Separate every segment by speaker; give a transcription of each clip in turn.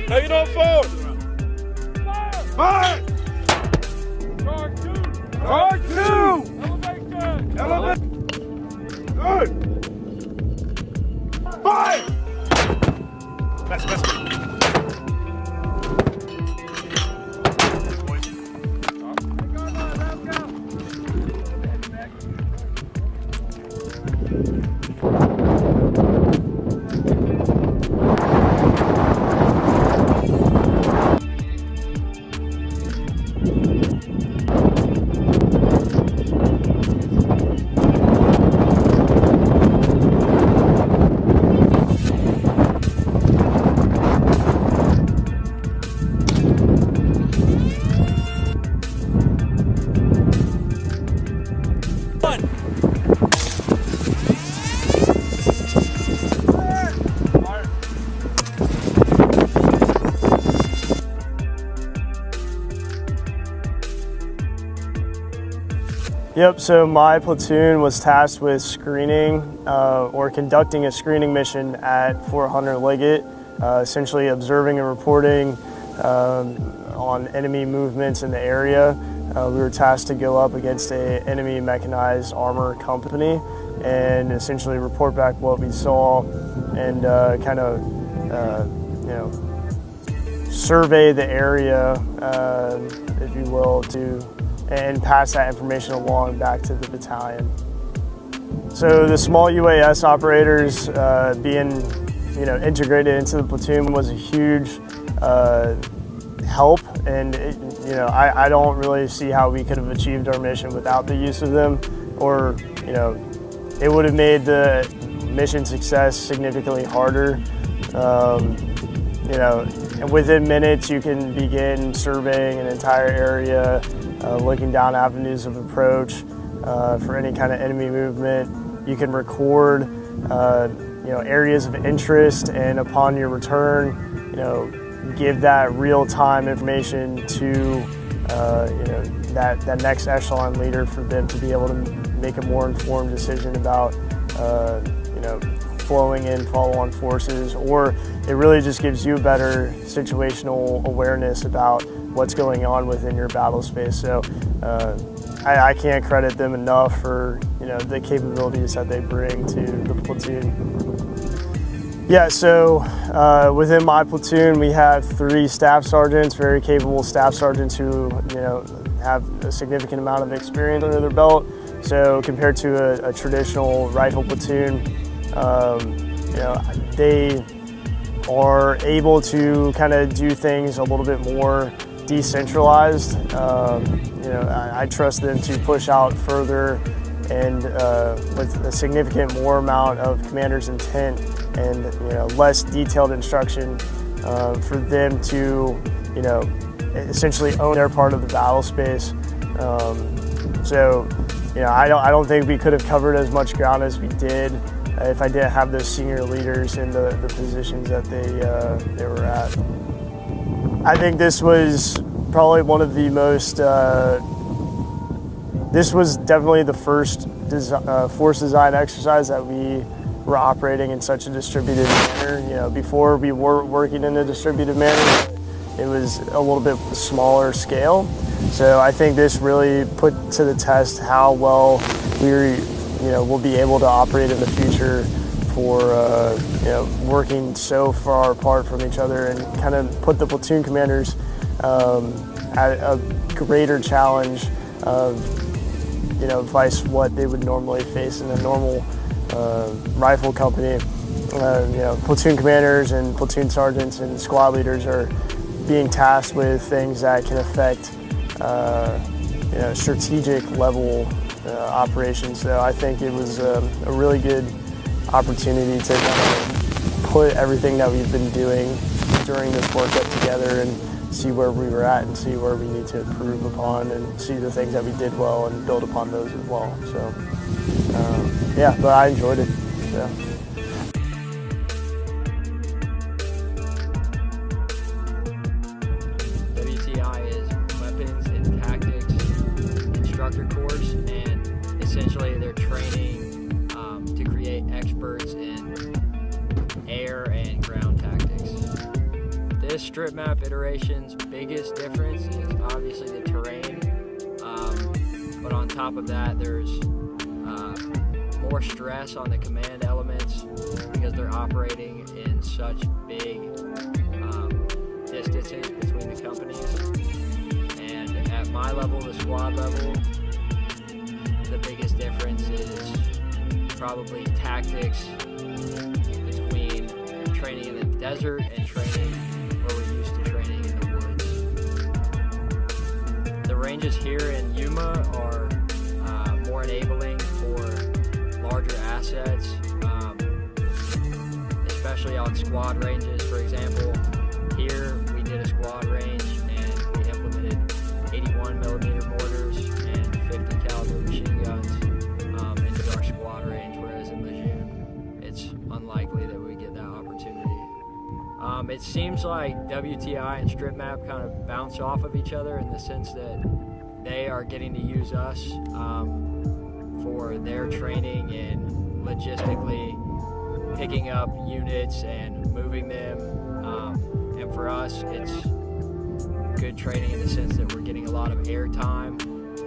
Speaker 1: Take it on forward. Fire! Charge two! Charge two! Elevation! Elevation! Good! Fire! Let's go.
Speaker 2: Yep, so my platoon was tasked with screening or conducting a screening mission at Fort Hunter Liggett, essentially observing and reporting on enemy movements in the area. We were tasked to go up against an enemy mechanized armor company and essentially report back what we saw and kind of, survey the area, if you will, and pass that information along back to the battalion. So the small UAS operators being integrated into the platoon was a huge help, and I don't really see how we could have achieved our mission without the use of them, or it would have made the mission success significantly harder. And within minutes you can begin surveying an entire area, looking down avenues of approach for any kind of enemy movement. You can record areas of interest, and upon your return, give that real-time information to that next echelon leader for them to be able to make a more informed decision about flowing in follow-on forces, or it really just gives you a better situational awareness about what's going on within your battle space. So I can't credit them enough for the capabilities that they bring to the platoon. Yeah, so within my platoon we have 3 staff sergeants, very capable staff sergeants who have a significant amount of experience under their belt. So compared to a traditional rifle platoon, they are able to kind of do things a little bit more decentralized. I trust them to push out further and with a significant more amount of commander's intent and less detailed instruction for them to essentially own their part of the battle space. I don't think we could have covered as much ground as we did if I didn't have those senior leaders in the positions that they were at. I think this was probably one of the most, this was definitely the first force design exercise that we were operating in such a distributed manner. Before we were working in a distributed manner, it was a little bit smaller scale. So I think this really put to the test how well we'll be able to operate in the future for working so far apart from each other, and kind of put the platoon commanders at a greater challenge of vice what they would normally face in a normal rifle company. Platoon commanders and platoon sergeants and squad leaders are being tasked with things that can affect strategic level operations. So I think it was a really good opportunity to kind of put everything that we've been doing during this workup together and see where we were at and see where we need to improve upon, and see the things that we did well and build upon those as well. So yeah, but I enjoyed it. So.
Speaker 3: Instructor course, and essentially they're training to create experts in air and ground tactics. this strip map iteration's biggest difference is obviously the terrain, but on top of that, there's more stress on the command elements because they're operating in such big distances between the companies. And at my level, the squad level, the biggest difference is probably tactics between training in the desert and training where we're used to training in the woods. The ranges here in Yuma are more enabling for larger assets, especially on squad ranges. For example, here we did a squad range and we implemented 81mm mortars and 50 caliber machine guns into our squad range, whereas in Lejeune it's unlikely that we get that opportunity. It seems like WTI and strip map kind of bounce off of each other in the sense that they are getting to use us for their training and logistically picking up units and moving them. And for us, it's good training in the sense that we're getting a lot of air time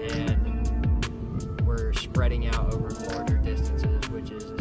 Speaker 3: and we're spreading out over larger distances, which is